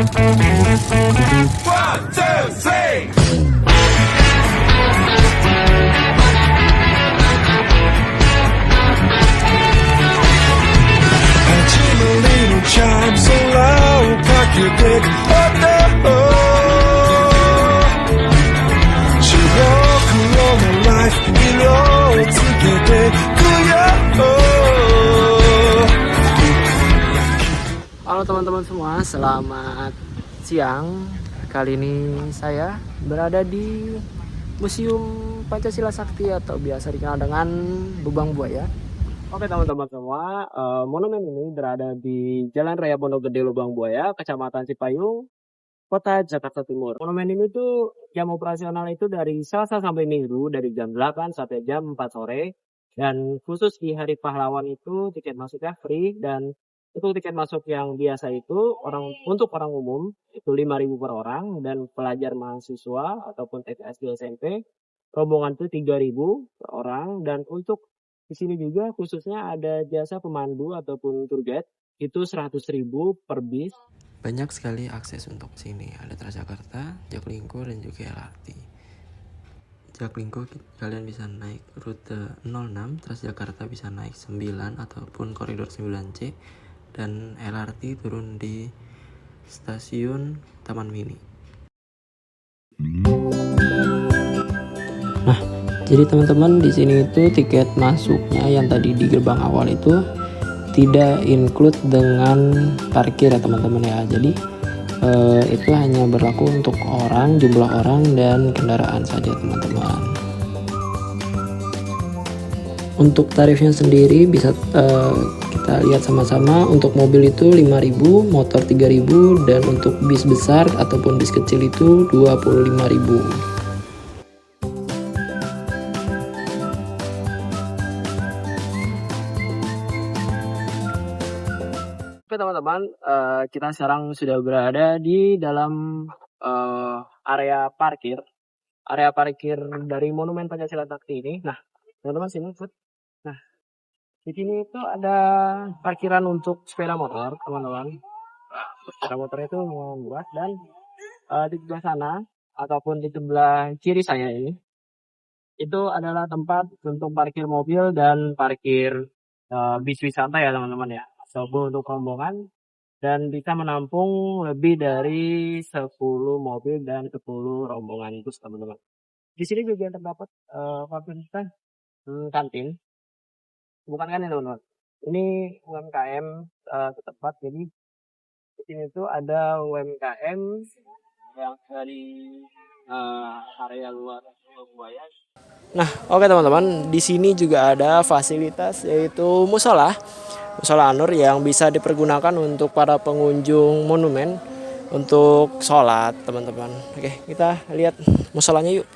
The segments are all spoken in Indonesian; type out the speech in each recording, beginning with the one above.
One, two, three. Little chime so loud, park your dick up the 즐겁고 오는 life 일로 어떻게 되고요. Halo teman-teman semua, selamat siang. Kali ini saya berada di Museum Pancasila Sakti atau biasa dikenal dengan Lubang Buaya. Oke teman-teman semua, monumen ini berada di Jalan Raya Pondok Gede Lubang Buaya, Kecamatan Cipayung, Kota Jakarta Timur. Monumen ini tuh jam operasional itu dari Selasa sampai Minggu dari jam 8 sampai jam 4 sore. Dan khusus di Hari Pahlawan itu tiket masuknya free, dan untuk tiket masuk yang biasa itu untuk orang umum itu 5.000 per orang, dan pelajar mahasiswa ataupun TK SD SMP rombongan itu 3.000 per orang. Dan untuk di sini juga khususnya ada jasa pemandu ataupun tour guide itu 100.000 per bis. Banyak sekali akses untuk sini. Ada Transjakarta, Jaklingko, dan juga LRT. Jaklingko kalian bisa naik rute 06, Transjakarta bisa naik 9 ataupun koridor 9C, dan LRT turun di stasiun Taman Mini. Nah, jadi teman-teman di sini itu tiket masuknya yang tadi di gerbang awal itu tidak include dengan parkir ya teman-teman ya. Jadi itu hanya berlaku untuk orang, jumlah orang dan kendaraan saja teman-teman. Untuk tarifnya sendiri bisa kita lihat sama-sama. Untuk mobil itu 5.000, motor 3.000, dan untuk bis besar ataupun bis kecil itu 25.000. Oke teman-teman, kita sekarang sudah berada di dalam area parkir dari Monumen Pancasila Sakti ini. Nah, teman-teman sini, nah di sini itu ada parkiran untuk sepeda motor, teman-teman. Sepeda motor itu luas, dan di sebelah sana ataupun di sebelah kiri saya ini itu adalah tempat untuk parkir mobil dan parkir bis wisata ya teman-teman ya. Untuk rombongan, dan bisa menampung lebih dari 10 mobil dan 10 rombongan bus teman-teman. Di sini juga terdapat fasilitas kantin. Bukan kantin teman-teman. Ini UMKM setempat. Jadi di sini tuh ada UMKM yang dari area luar Surabaya. Nah, oke teman-teman, di sini juga ada fasilitas yaitu musola Anur yang bisa dipergunakan untuk para pengunjung monumen untuk sholat teman-teman. Oke, kita lihat musolanya yuk.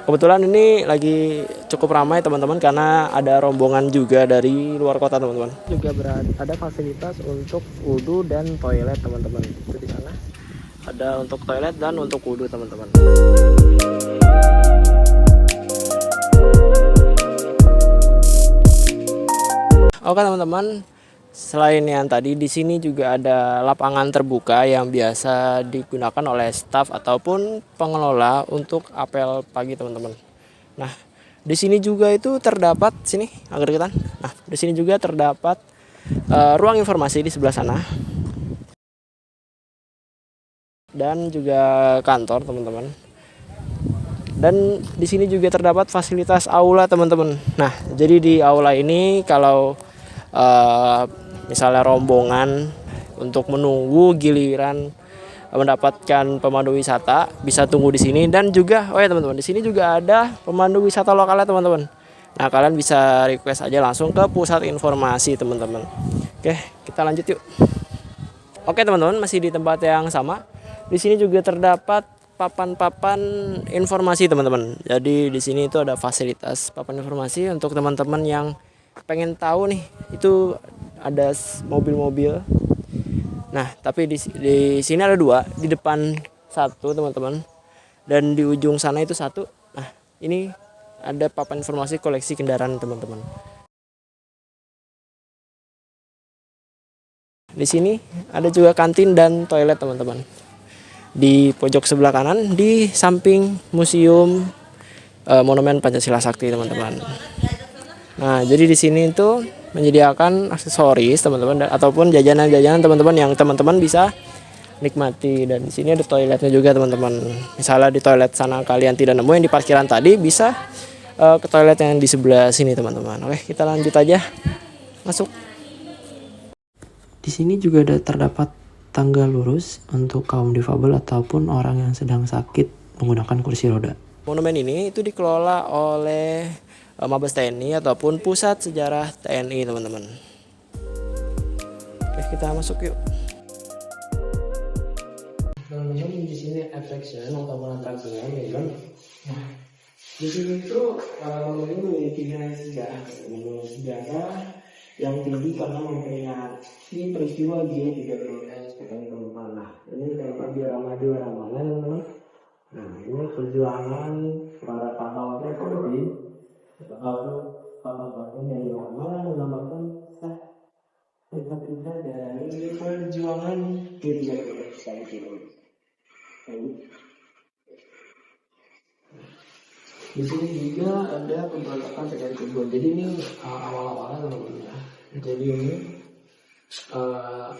Kebetulan ini lagi cukup ramai teman-teman karena ada rombongan juga dari luar kota teman-teman. Juga ada fasilitas untuk wudhu dan toilet teman-teman. Itu di sana ada untuk toilet dan untuk wudhu teman-teman. Oke teman-teman, selain yang tadi di sini juga ada lapangan terbuka yang biasa digunakan oleh staf ataupun pengelola untuk apel pagi teman-teman. Nah, di sini juga itu terdapat agar kita. Nah, di sini juga terdapat ruang informasi di sebelah sana. Dan juga kantor teman-teman. Dan di sini juga terdapat fasilitas aula teman-teman. Nah, jadi di aula ini kalau misalnya rombongan untuk menunggu giliran mendapatkan pemandu wisata bisa tunggu di sini. Dan juga teman-teman, di sini juga ada pemandu wisata lokalnya teman-teman. Nah, kalian bisa request aja langsung ke pusat informasi teman-teman. Oke, kita lanjut yuk. Oke teman-teman, masih di tempat yang sama. Di sini juga terdapat papan-papan informasi teman-teman. Jadi di sini itu ada fasilitas papan informasi untuk teman-teman yang pengen tahu nih, itu ada mobil-mobil. Nah, tapi di sini ada 2, di depan 1 teman-teman, dan di ujung sana itu 1. Nah, ini ada papan informasi koleksi kendaraan teman-teman. Di sini ada juga kantin dan toilet teman-teman. Di pojok sebelah kanan di samping museum Monumen Pancasila Sakti teman-teman. Nah, jadi di sini itu menyediakan aksesoris teman-teman ataupun jajanan-jajanan teman-teman yang teman-teman bisa nikmati. Dan di sini ada toiletnya juga teman-teman. Misalnya di toilet sana kalian tidak nemu yang di parkiran tadi, bisa ke toilet yang di sebelah sini teman-teman. Oke, kita lanjut aja masuk. Di sini juga ada terdapat tangga lurus untuk kaum difabel ataupun orang yang sedang sakit menggunakan kursi roda. Monumen ini itu dikelola oleh Mabes TNI ataupun Pusat Sejarah TNI teman-teman. Oke, kita masuk yuk. Teman-teman, di sini attraction ataupun atraksinya teman-teman. Nah, di sini itu monumen ini memiliki nilai sejarah yang tinggi karena memperingati peristiwa G30S teman-teman. Nah, ini tempat diorama mana teman-teman? Nah, ini perjuangan para pahlawan Republik, pahlawan yang diorama menambahkan cerita dari perjuangan G30S itu. Di sini juga ada pemberontakan PKI Cirebon. Jadi ini awal-awalnya teman-teman. Jadi ini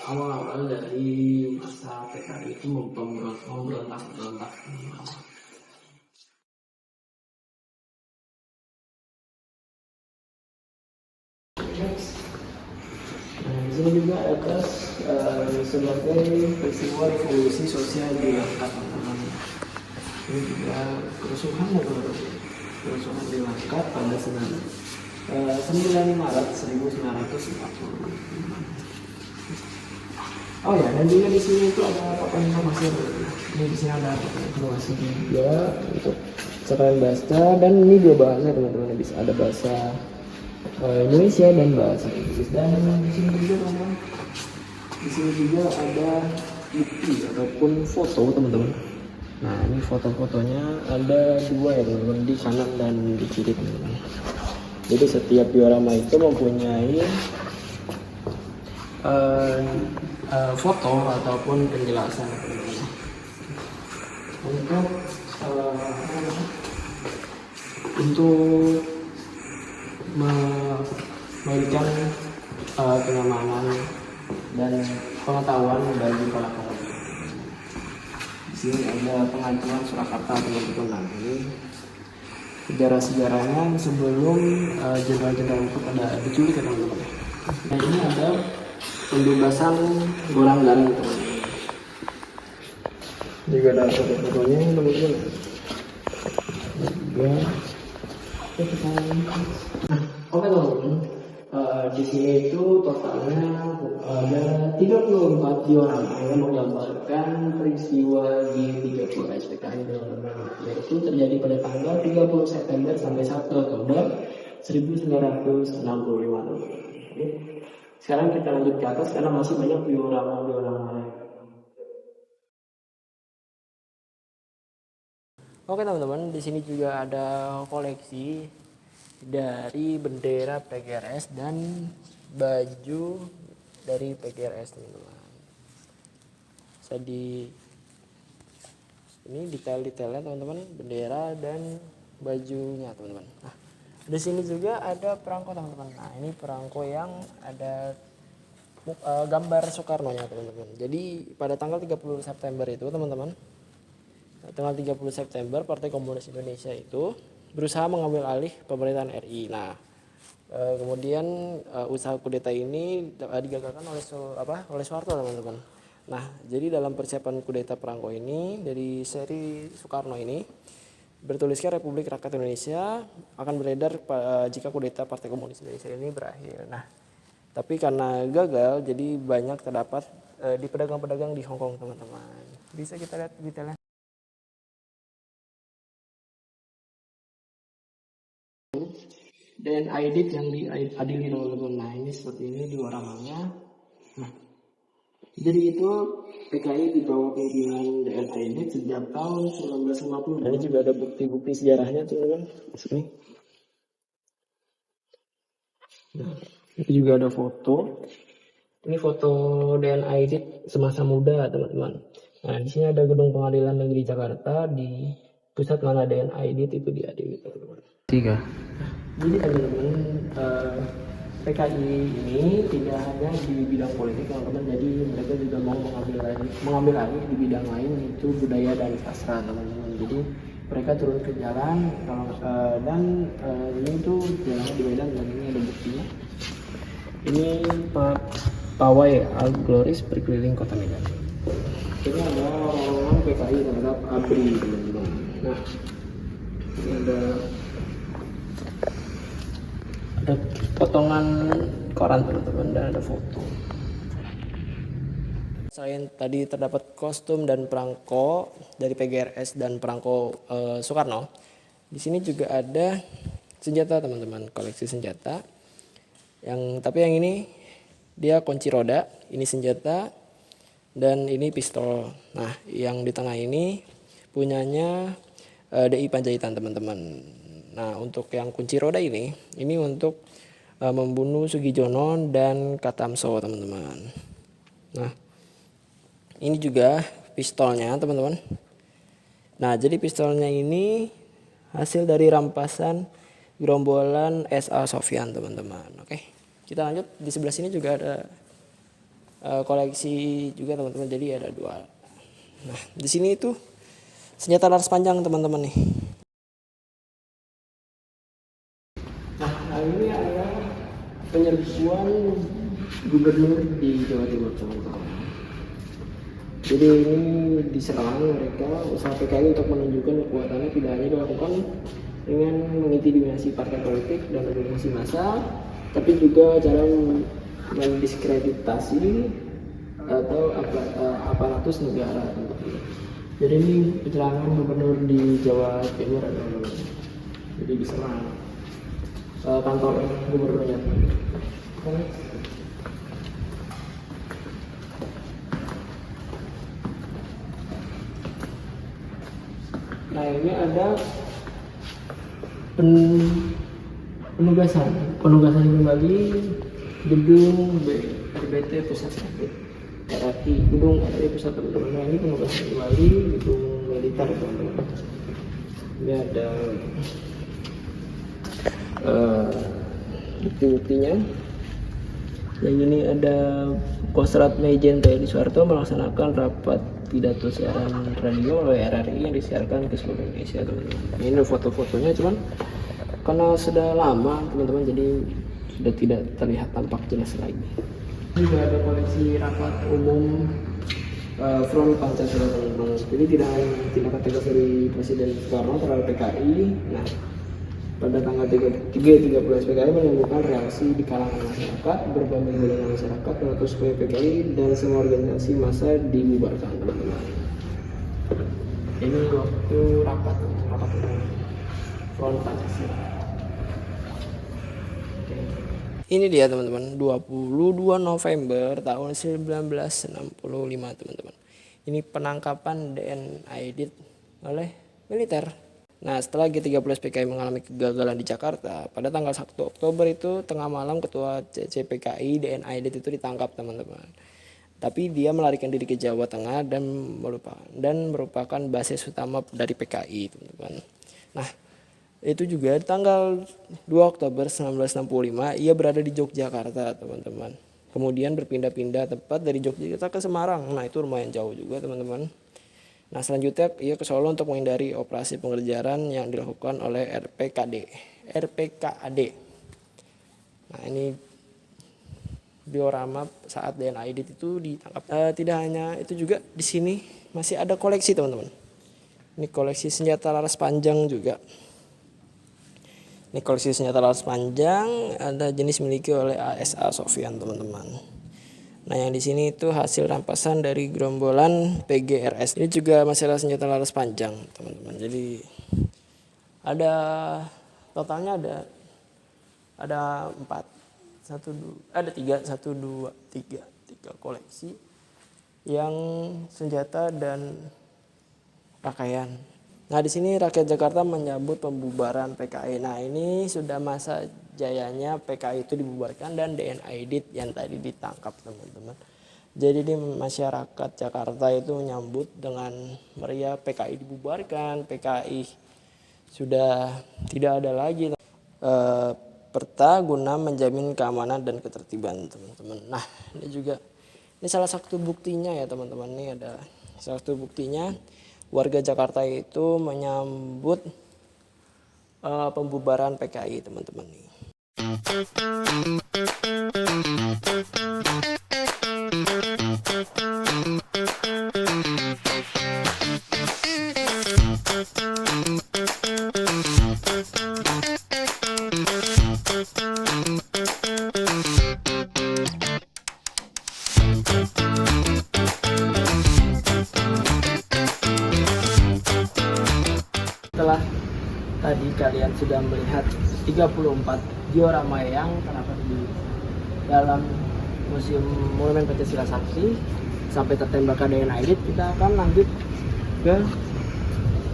awal-awal dari masa PKI itu memberontak. Nah, di sini juga ada sebagai peristiwa revolusi sosial di Langkat teman-teman. Ini juga kerusuhan di Langkat pada 9 Maret 1940. Oh ya, dan juga di sini itu ada papan informasi. Ini di sini ada papan informasi juga untuk Sekalian bahasa, dan ini dua bahasa teman-teman, bisa ada bahasa Indonesia dan bahasa Inggris. Dan di sini juga teman-teman, di sini juga ada bukti ataupun foto teman-teman. Nah, ini foto-fotonya ada dua ya teman-teman, di kanan dan di kiri teman-teman. Jadi setiap diorama itu mempunyai foto ataupun penjelasan teman-teman. Untuk memberikan kenyamanan dan pengetahuan bagi para pengunjung. Di sini ada pengajuan Surakarta teman-teman. Nah, ini sejarah-sejarahnya sebelum jenderal-jenderal itu pada diculik ya teman-teman. Nah, ini ada pembebasan Golang Garing teman-teman. Juga ada foto-fotonya teman-teman. Juga oke teman-teman, di sini itu totalnya ada 34 diorama yang menggambarkan peristiwa G30S PKI teman-teman, yaitu terjadi pada tanggal 30 September sampai 1 Oktober 1965 teman-teman. Oke. Sekarang kita lanjut ke atas karena masih banyak diorama. Oke teman-teman, di sini juga ada koleksi dari bendera PGRS dan baju dari PGRS teman-teman. Ini detail-detailnya teman-teman, bendera dan bajunya teman-teman. Nah, di sini juga ada perangko teman-teman. Nah, ini perangko yang ada gambar Soekarno-nya teman-teman. Jadi pada tanggal 30 September itu teman-teman, tanggal 30 September Partai Komunis Indonesia itu berusaha mengambil alih pemerintahan RI. Nah, kemudian usaha kudeta ini digagalkan oleh Soeharto teman-teman. Nah, jadi dalam persiapan kudeta perangko ini dari seri Soekarno ini bertuliskan Republik Rakyat Indonesia akan beredar jika kudeta Partai Komunis Indonesia ini berakhir. Nah, tapi karena gagal, jadi banyak terdapat di pedagang-pedagang di Hong Kong teman-teman. Bisa kita lihat detailnya. Dan aidit yang diadili teman-teman. Nah, ini seperti ini dioramanya. Nah, jadi itu PKI di bawah pimpinan DN Aidit sejak tahun 1950. Dan ini juga ada bukti-bukti sejarahnya teman-teman. Sini. Nah, itu juga ada foto Ini foto DNA Aidit semasa muda, teman-teman. Nah, di sini ada gedung pengadilan negeri Jakarta, di pusat mana DNA Aidit itu dia di teman-teman. 3. Jadi teman-teman, PKI ini tidak hanya di bidang politik teman-teman, jadi mereka juga mau mengambil alih di bidang lain, yaitu budaya dan sastra teman-teman. Jadi mereka turun ke jalan ini tuh jalannya di Medan dan ini ada buktinya. Ini pawai Algloris berkeliling kota Medan. Ini ada orang-orang PKI terhadap ABRI teman-teman. Nah, ini ada potongan koran teman-teman dan ada foto. Selain tadi terdapat kostum dan perangko dari PGRS dan perangko Soekarno, di sini juga ada senjata teman-teman, koleksi senjata. Tapi yang ini dia kunci roda, ini senjata dan ini pistol. Nah, yang di tengah ini punyanya DI Panjaitan teman-teman. Nah, untuk yang kunci roda ini untuk membunuh Sugijono dan Katamso teman-teman. Nah, ini juga pistolnya teman-teman. Nah, jadi pistolnya ini hasil dari rampasan gerombolan SA Sofyan teman-teman. Oke, kita lanjut. Di sebelah sini juga ada koleksi juga teman-teman. Jadi ada 2. Nah, di sini itu senjata laras panjang teman-teman nih. Nah, ini adalah penyerbuan gubernur di Jawa Timur teman-teman. Jadi ini diserang mereka, usaha PKI untuk menunjukkan kekuatannya tidak hanya dilakukan dengan mengintimidasi partai politik dan organisasi massa, tapi juga cara mendiskreditasi atau aparatus negara. Jadi ini penyerangan gubernur di Jawa Timur, jadi diserang kantor gubernurnya. Nah, ini ada penugasan kembali gedung RBT Pusat RRI, gedung RRI Pusat teman-teman. Nah, ini penugasan kembali gedung militer teman-teman. Ini ada bukti-buktinya. Yang ini ada Kostrat Majen TNI Soeharto melaksanakan rapat pidato siaran radio oleh RRI yang disiarkan ke seluruh Indonesia teman-teman. Ini foto-fotonya, cuman karena sudah lama teman-teman jadi sudah tidak terlihat tampak jelas lagi. Ini juga ada koleksi rapat umum Front Pancasila teman-teman. Jadi tidak hanya tindakan tegas dari Presiden Soekarno terhadap PKI. Nah, pada tanggal 13 PKI menimbulkan reaksi di kalangan masyarakat, berbanding dengan masyarakat menuntut supaya PKI dan semua organisasi massa dibubarkan teman-teman. Ini waktu rapat umum Front Pancasila. Ini dia teman-teman, 22 November tahun 1965 teman-teman. Ini penangkapan DNA Aidit oleh militer. Nah, setelah G13 PKI mengalami kegagalan di Jakarta, pada tanggal 1 Oktober itu tengah malam ketua CCPKI DNA Aidit itu ditangkap teman-teman. Tapi dia melarikan diri ke Jawa Tengah dan merupakan basis utama dari PKI teman-teman. Nah, itu juga tanggal 2 Oktober 1965 ia berada di Yogyakarta teman-teman. Kemudian berpindah-pindah tempat dari Yogyakarta ke Semarang. Nah, itu lumayan jauh juga teman-teman. Nah, selanjutnya ia ke Solo untuk menghindari operasi pengejaran yang dilakukan oleh RPKAD. Nah, ini diorama saat DNA Aidit itu ditangkap. Tidak hanya itu juga, di sini masih ada koleksi teman-teman. Ini koleksi senjata laras panjang juga. Ini koleksi senjata laras panjang, ada jenis miliki oleh ASA Sofyan teman-teman. Nah, yang di sini itu hasil rampasan dari gerombolan PGRS. Ini juga masalah senjata laras panjang, teman-teman. Jadi ada totalnya ada 3 koleksi yang senjata dan pakaian. Nah, di sini rakyat Jakarta menyambut pembubaran PKI. Nah, ini sudah masa jayanya PKI itu dibubarkan dan DN Aidit yang tadi ditangkap teman-teman. Jadi di masyarakat Jakarta itu menyambut dengan meriah PKI dibubarkan, PKI sudah tidak ada lagi. Perta guna menjamin keamanan dan ketertiban teman-teman. Nah ini salah satu buktinya ya teman-teman. Ini ada salah satu buktinya warga Jakarta itu menyambut pembubaran PKI teman-teman nih. Setelah tadi kalian sudah melihat 34 diorama yang terdapat di dalam Museum Monumen Pancasila Sakti sampai tertembak DN Aidit, kita akan lanjut ke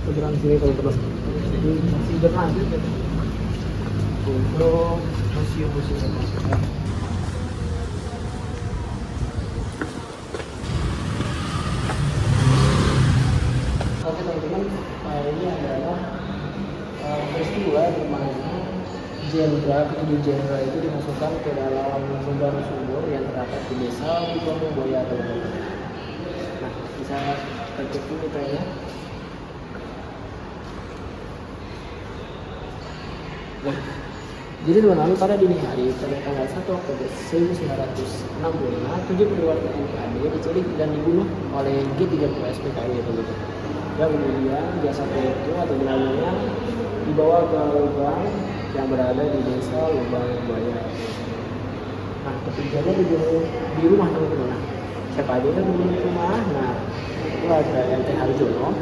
seberang sini teman-teman. Jadi masih berlanjut ya untuk museum-museum. Oke teman-teman, ini adalah peristiwa di mana ketujuh jenderal itu dimasukkan ke dalam lubang sumur yang terdapat di desa Lubang Buaya teman-teman. Nah, bisa kita cek dulu kayaknya. Nah, jadi teman-teman, pada dini hari pada tanggal 1 Oktober 1965, 72 warga NKRI diculik dan dibunuh oleh G30S PKI teman-teman. Dan kemudian jasad itu atau jenazahnya dibawa ke lubang yang berada di desa Lubang Buaya. Nah, ketiganya dibunuh di rumah teman-teman. Nah, siapa aja itu dibunuh di rumah? Nah, itu ada MT Harjono,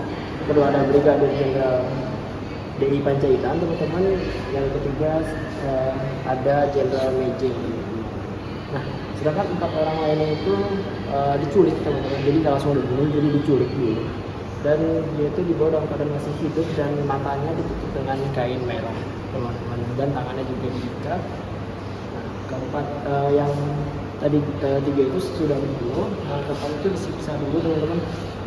kedua ada Brigadir Jenderal DI Panjaitan teman-teman, yang ketiga ada Jenderal Mejen. Nah, sedangkan 4 orang lainnya itu diculik teman-teman, jadi nggak langsung dibunuh, jadi diculik dulu. Dan dia itu dibawa dalam keadaan masih hidup dan matanya ditutup dengan kain merah teman-teman, dan tangannya juga diikat. Nah, keempat yang tadi tiga itu sudah dibunuh. Nah, keempat itu disiksa dulu teman-teman,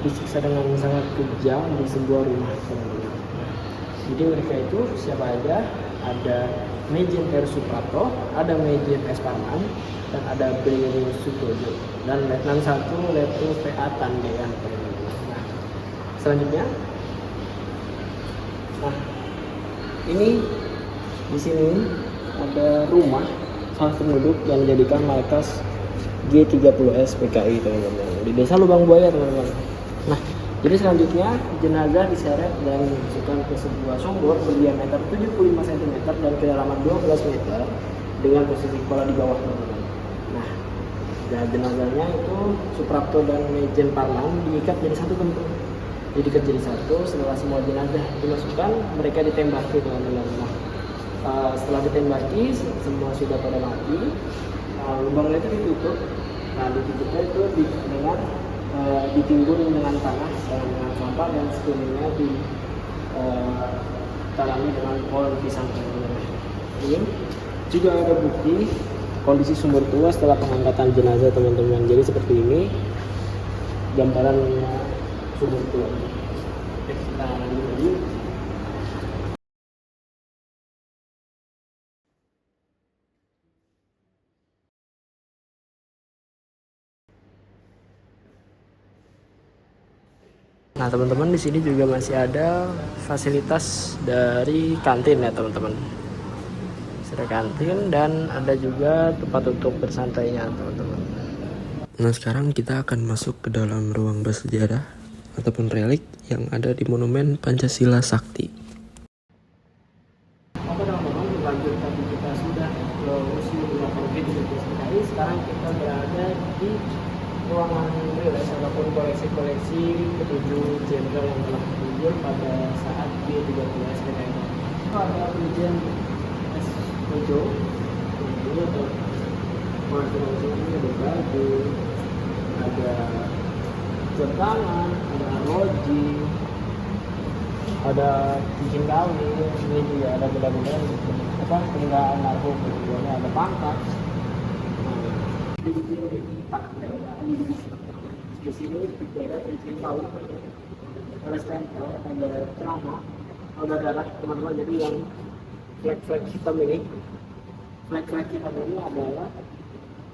disiksa dengan sangat kejam di sebuah rumah teman-teman. Nah, jadi mereka itu siapa aja? Ada Mejen R. Suprapto, ada Mejen S. Parman, dan ada Brigadir Sutojo, dan Letnan 1 Letu PA Tandean teman-teman. Selanjutnya, nah ini di sini ada rumah salah penduduk yang dijadikan markas G30S PKI teman-teman di desa Lubang Buaya teman-teman. Nah, jadi selanjutnya jenazah diseret dan dimasukkan ke sebuah sumur berdiameter 75 cm dan kedalaman 12 meter dengan posisi kepala di bawah teman-teman. Nah, dan jenazahnya itu Suprapto dan Mejen Parman diikat jadi satu teman-teman. Diikat jadi satu. Setelah semua jenazah dimasukkan, mereka ditembaki teman-teman. Nah, setelah ditembaki semua sudah pada mati. Lubangnya itu ditutup. Nah, ditutupnya itu dengan ditimbun dengan tanah dan dengan sampah, dan sekelilingnya ditanami dengan pohon pisang teman-teman. Ini juga ada bukti kondisi sumur tua setelah pengangkatan jenazah teman-teman. Jadi seperti ini gambaran sumur tua. Kita lanjut lagi. Nah teman-teman, di sini juga masih ada fasilitas dari kantin ya teman-teman. Ada kantin dan ada juga tempat untuk bersantainya teman-teman. Nah, sekarang kita akan masuk ke dalam ruang bersejarah ataupun relik yang ada di Monumen Pancasila Sakti. Oke teman-teman, lanjut tadi kita sudah ke Museum PKI. Sekarang kita berada di ruangan rilis ataupun koleksi-koleksi ketujuh jenderal yang telah terjun pada saat G30S PKI. Ada Brigjen S. Tejo, atau ada baju, ada jam tangan, ada arloji, ada cincin kawin, ini juga ada benda-benda, apa peninggalan almarhum. Kemudian ada pangkat. Di sini ada izin tahun oleh stempel tanda celana tanda darah teman-teman. Jadi yang flag hitam ini adalah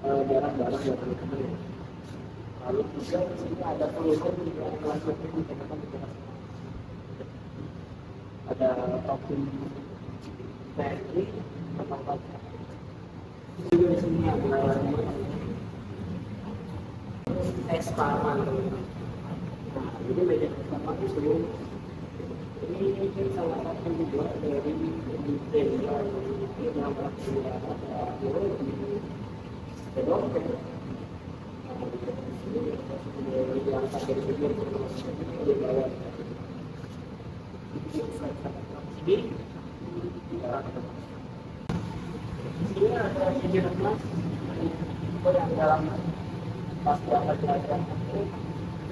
darah dari teman-teman. Lalu juga di sini ada tulisan yang kelas lebih ada topi TNI tempat juga di sini ada tes paman. Nah, ini meja paman itu ini salah satu juga dari detail yang yang pakai video di bawah ini ada video kelas yang dalam pas diangkat belajar itu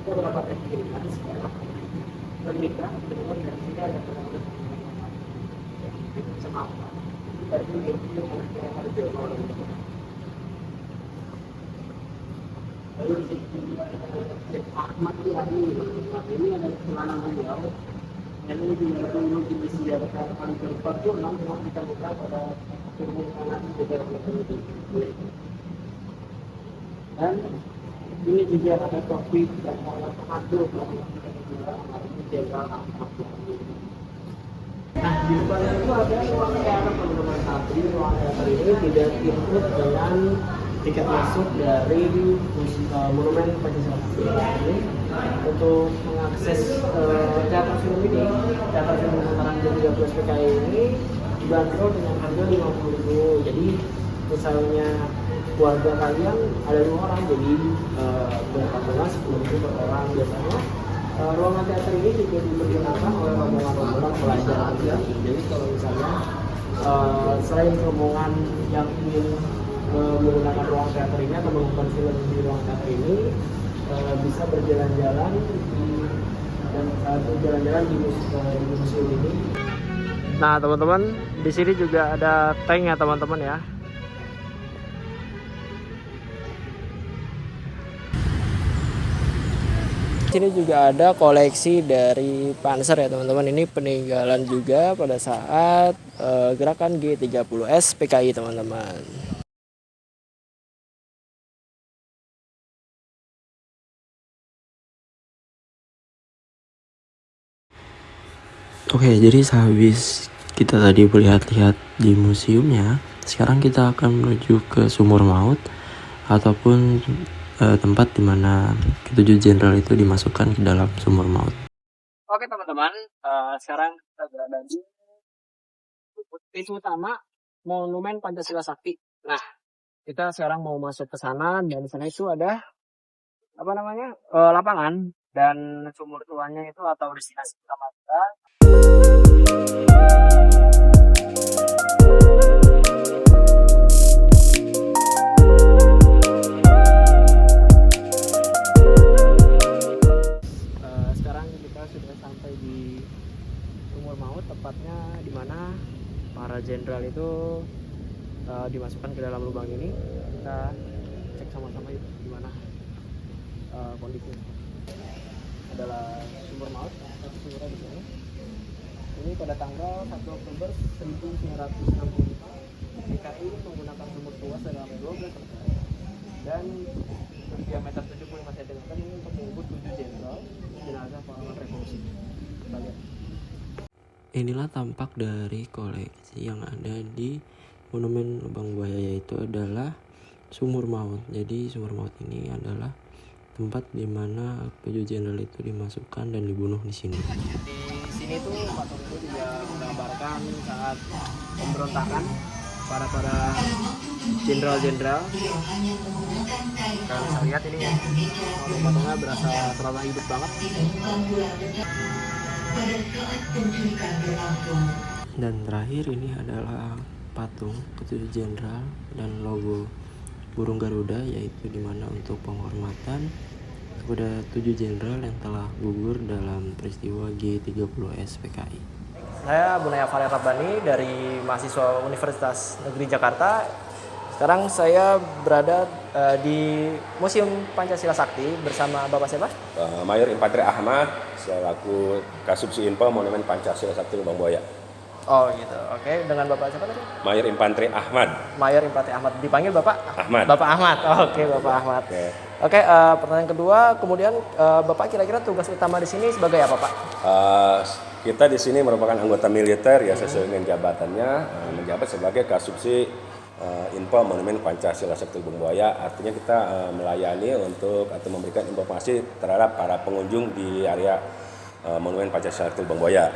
beberapa teknik pernikahan dan juga ada semapa dari itu yang harus dilakukan. Lalu di sini Ahmad ini ada celana beliau yang ini juga dulu disediakan paling keempat itu 6 yang kita buka pada tubuh kanan juga dan ini juga ada topi dan pengadu. Nah, di depan itu ada ruang teater teman-teman, tapi ruang teater ini tidak include dengan tiket masuk dari Monumen Pancasila ini. Untuk mengakses teater film ini, teater film Nusantara G30 SPKI ini dibanderol dengan harga 50.000. Jadi misalnya keluarga kalian ada 2 orang, jadi berapa 10.000 per orang biasanya. Ruangan teater ini juga dipergunakan oleh rombongan-rombongan pelajar aja. Jadi kalau misalnya selain rombongan yang ingin menggunakan ruang teater ini atau menonton film di ruang teater ini, bisa berjalan-jalan dan berjalan-jalan di museum ini. Nah teman-teman, di sini juga ada tank ya teman-teman ya. Di sini juga ada koleksi dari Panzer ya teman-teman. Ini peninggalan juga pada saat gerakan G30S PKI teman-teman. Oke, jadi sehabis kita tadi melihat-lihat di museumnya, sekarang kita akan menuju ke Sumur Maut ataupun tempat di mana ketujuh jenderal itu dimasukkan ke dalam Sumur Maut. Oke teman-teman, sekarang kita berada di pintu utama Monumen Pancasila Sakti. Nah, kita sekarang mau masuk ke sana dan di sana itu ada apa namanya lapangan dan sumur tuanya itu atau destinasi utama kita. Sekarang kita sudah sampai di Sumur Maut, tepatnya di mana para jenderal itu dimasukkan ke dalam lubang ini. Kita cek sama-sama yuk gimana kondisinya. Adalah Sumur Maut, satu sumurnya di sini. Ini pada tanggal 1 Oktober 1965 DKI menggunakan sumur tua sedalam 12 meter dan berdiameter 75 cm ini untuk mengubur 7 jenderal jenazah pahlawan revolusi. Kita lihat. Inilah tampak dari koleksi yang ada di Monumen Lubang Buaya, yaitu adalah Sumur Maut. Jadi Sumur Maut ini adalah tempat di mana 7 jenderal itu dimasukkan dan dibunuh di sini. Di sini tuh patung itu juga menggambarkan saat pemberontakan para jenderal-jenderal. Kalian bisa lihat ini patungnya berasa terasa hidup banget. Dan terakhir ini adalah patung ketujuh jenderal dan logo burung Garuda, yaitu dimana untuk penghormatan kepada 7 jenderal yang telah gugur dalam peristiwa G30S PKI. Saya Bunaya Farel Rabbani dari mahasiswa Universitas Negeri Jakarta. Sekarang saya berada di Museum Pancasila Sakti bersama Bapak siapa? Mayor Infantri Ahmad selaku Kasubsi Info Monumen Pancasila Sakti Lubang Buaya. Oh gitu. Oke, dengan Bapak siapa tadi? Mayor Infantri Ahmad. Mayor Infantri Ahmad. Dipanggil Bapak? Ahmad. Bapak Ahmad. Oke, Bapak Ahmad. Oke, pertanyaan kedua, kemudian Bapak kira-kira tugas utama di sini sebagai apa, Pak? Kita di sini merupakan anggota militer ya sesuai dengan jabatannya, menjabat sebagai Kasubsi Info Monumen Pancasila Sakti Lubang Buaya. Artinya kita melayani untuk atau memberikan informasi terhadap para pengunjung di area Monumen Pancasila Sakti Lubang Buaya.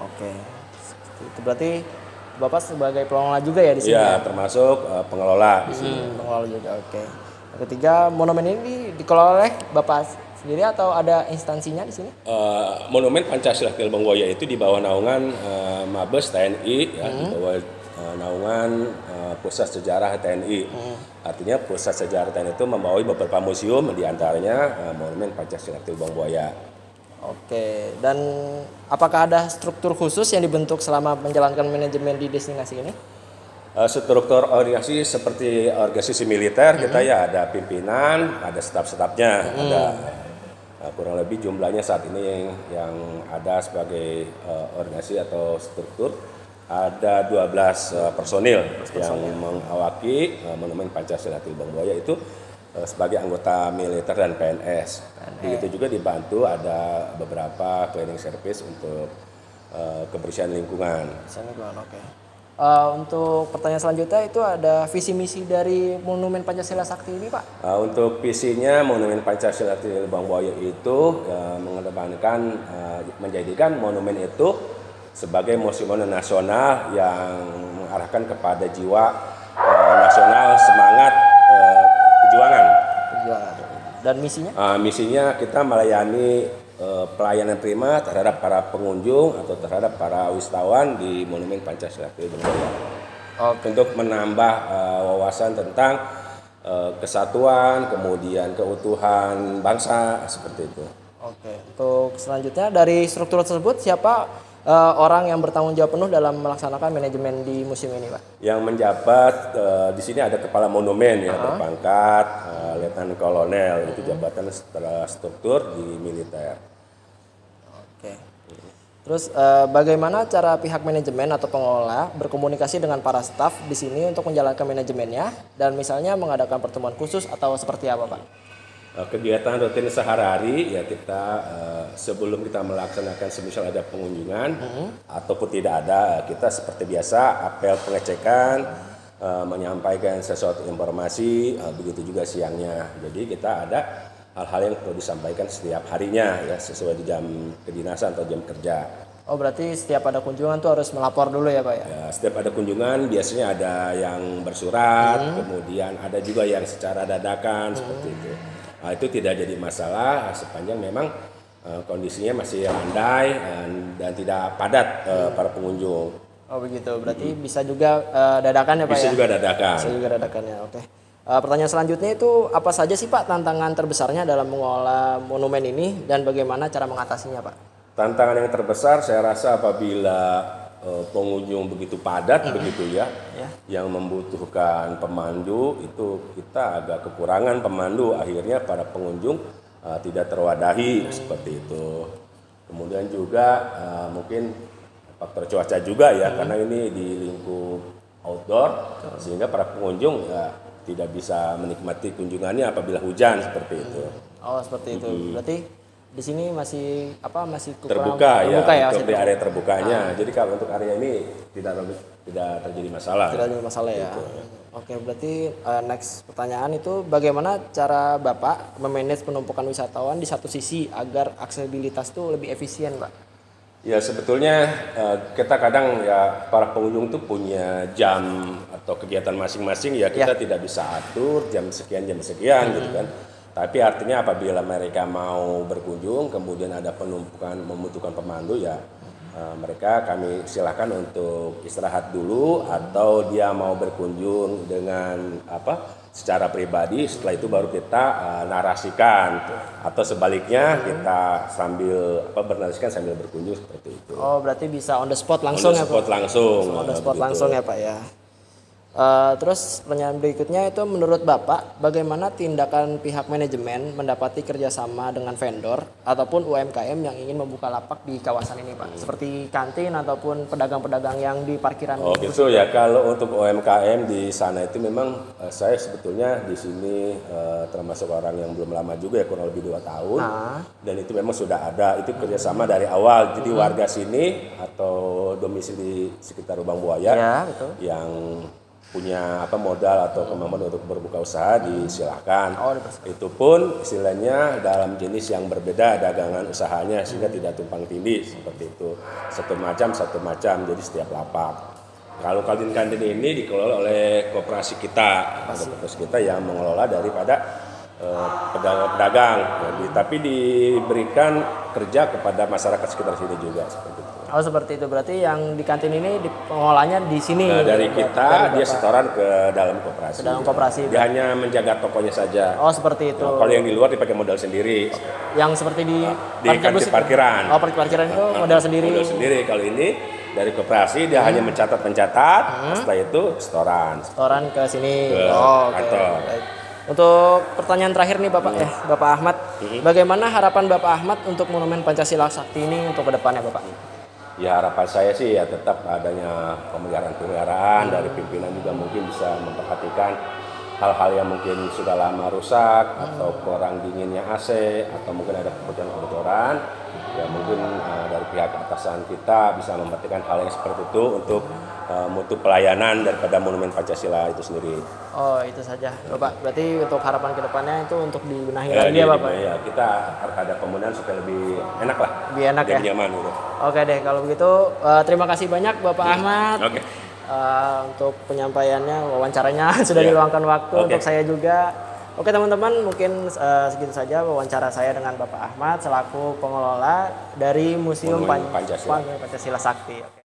Oke. Itu berarti Bapak sebagai pengelola juga ya di sini? Iya, termasuk pengelola di sini. Pengelola juga. Oke. Yang ketiga, monumen ini dikelola oleh Bapak sendiri atau ada instansinya di sini? Monumen Pancasila Sakti Lubang Buaya itu di bawah naungan Mabes TNI, ya, di bawah naungan Pusat Sejarah TNI. Artinya Pusat Sejarah TNI itu membawahi beberapa museum, diantaranya Monumen Pancasila Sakti Lubang Buaya. Oke, dan apakah ada struktur khusus yang dibentuk selama menjalankan manajemen di destinasi ini? Struktur organisasi seperti organisasi militer, kita ya ada pimpinan, ada staf-stafnya, ada kurang lebih jumlahnya saat ini yang ada sebagai organisasi atau struktur ada 12 personil yang mengawaki Monumen Pancasila Sakti Lubang Buaya itu sebagai anggota militer dan PNS. Begitu juga dibantu ada beberapa cleaning service untuk kebersihan lingkungan. Oke. Untuk pertanyaan selanjutnya itu ada visi misi dari Monumen Pancasila Sakti ini, Pak? Untuk visinya Monumen Pancasila Sakti Lubang Buaya itu mengedepankan menjadikan monumen itu sebagai museum nasional yang mengarahkan kepada jiwa nasional, semangat perjuangan. Dan misinya? Misinya kita melayani pelayanan prima terhadap para pengunjung atau terhadap para wisatawan di Monumen Pancasila Sakti Lubang Buaya. Untuk menambah wawasan tentang kesatuan, kemudian keutuhan bangsa, seperti itu. Oke. Untuk selanjutnya dari struktur tersebut siapa orang yang bertanggung jawab penuh dalam melaksanakan manajemen di museum ini, Pak? Yang menjabat di sini ada kepala monumen ya, berpangkat Letnan Kolonel, itu jabatan setelah struktur di militer. Oke. Terus bagaimana cara pihak manajemen atau pengelola berkomunikasi dengan para staf di sini untuk menjalankan manajemennya dan misalnya mengadakan pertemuan khusus atau seperti apa, Pak? Kegiatan rutin sehari-hari ya kita sebelum kita melaksanakan semisal ada pengunjungan ataupun tidak ada, kita seperti biasa apel pengecekan, menyampaikan sesuatu informasi, begitu juga siangnya. Jadi kita ada hal-hal yang perlu disampaikan setiap harinya ya sesuai di jam kedinasan atau jam kerja. Oh, berarti setiap ada kunjungan tuh harus melapor dulu ya, Pak ya? Ya, setiap ada kunjungan biasanya ada yang bersurat, kemudian ada juga yang secara dadakan seperti itu. Nah, itu tidak jadi masalah sepanjang memang kondisinya masih landai dan tidak padat para pengunjung. Oh begitu, berarti bisa juga dadakan ya, Pak Bisa ya? juga dadakan. Bisa juga dadakan ya, oke. Pertanyaan selanjutnya itu apa saja sih, Pak, tantangan terbesarnya dalam mengelola monumen ini dan bagaimana cara mengatasinya, Pak? Tantangan yang terbesar saya rasa apabila pengunjung begitu padat begitu ya, yang membutuhkan pemandu itu kita agak kekurangan pemandu, akhirnya para pengunjung tidak terwadahi seperti itu. Kemudian juga mungkin faktor cuaca juga ya, karena ini di lingkup outdoor sehingga para pengunjung tidak bisa menikmati kunjungannya apabila hujan seperti itu. Oh seperti itu, berarti di sini masih terbuka ya, untuk di area terbukanya. Jadi kalau untuk area ini tidak terjadi masalah. Tidak ada masalah ya. Oke, berarti next pertanyaan itu bagaimana cara Bapak memanage penumpukan wisatawan di satu sisi agar aksesibilitas itu lebih efisien, Pak? Ya sebetulnya kita kadang ya para pengunjung tuh punya jam atau kegiatan masing-masing ya, kita tidak bisa atur jam sekian gitu kan. Tapi artinya apabila mereka mau berkunjung kemudian ada penumpukan membutuhkan pemandu ya mereka kami silakan untuk istirahat dulu, atau dia mau berkunjung dengan secara pribadi, setelah itu baru kita narasikan, atau sebaliknya kita sambil bernarasikan sambil berkunjung seperti itu. Oh, berarti bisa on the spot langsung On the ya, spot Pak? langsung. On the spot begitu. langsung ya, Pak ya. Terus pertanyaan berikutnya itu, menurut Bapak bagaimana tindakan pihak manajemen mendapati kerjasama dengan vendor ataupun UMKM yang ingin membuka lapak di kawasan ini, Pak? Seperti kantin ataupun pedagang-pedagang yang di parkiran. Oh gitu ya, kalau untuk UMKM di sana itu memang saya sebetulnya di sini termasuk orang yang belum lama juga ya, kurang lebih 2 tahun. Dan itu memang sudah ada, itu kerjasama dari awal. Jadi warga sini atau domisili sekitar Lubang Buaya Ya, betul. yang punya modal atau kemampuan untuk berbuka usaha disilahkan. Itu pun istilahnya dalam jenis yang berbeda dagangan usahanya, sehingga tidak tumpang tindih seperti itu. Satu macam, jadi setiap lapak. Kalau kantin-kantin ini dikelola oleh koperasi kita, koperasi kita yang mengelola daripada pedagang, tapi diberikan kerja kepada masyarakat sekitar sini juga seperti itu. Oh, seperti itu. Berarti yang di kantin ini pengelolanya di sini. Nah, dari kita dia setoran ke dalam koperasi. Ke dalam koperasi. Dia hanya menjaga tokonya saja. Oh, seperti itu. Nah, kalau yang di luar dipakai modal sendiri. Yang seperti di Di parkiran. Oh, parkiran itu modal sendiri. Modal sendiri. Kalau ini dari koperasi dia hanya mencatat. Setelah itu setoran. Setoran ke sini. Ke Oke. kantor. Baik. Untuk pertanyaan terakhir nih Bapak, Bapak Ahmad, bagaimana harapan Bapak Ahmad untuk Monumen Pancasila Sakti ini untuk kedepannya, Bapak? Ya, harapan saya sih ya tetap adanya pemeliharaan dari pimpinan, juga mungkin bisa memperhatikan hal-hal yang mungkin sudah lama rusak atau kurang dinginnya AC, atau mungkin ada kebocoran-kebocoran. Ya mungkin dari pihak atasan kita bisa memperhatikan hal yang seperti itu untuk mutu pelayanan daripada Monumen Pancasila itu sendiri. Oh, itu saja Bapak. Berarti untuk harapan kedepannya itu untuk dibenahi lagi ya Bapak? Ya, kita harus ada pembenahan supaya lebih enak lah. Lebih enak ya? Lebih nyaman gitu. Oke deh, kalau begitu terima kasih banyak Bapak Ahmad. Oke. Untuk penyampaiannya, wawancaranya sudah diluangkan waktu untuk saya juga. Oke teman-teman, mungkin segitu saja wawancara saya dengan Bapak Ahmad selaku pengelola dari Museum Pancasila Pancasila Sakti.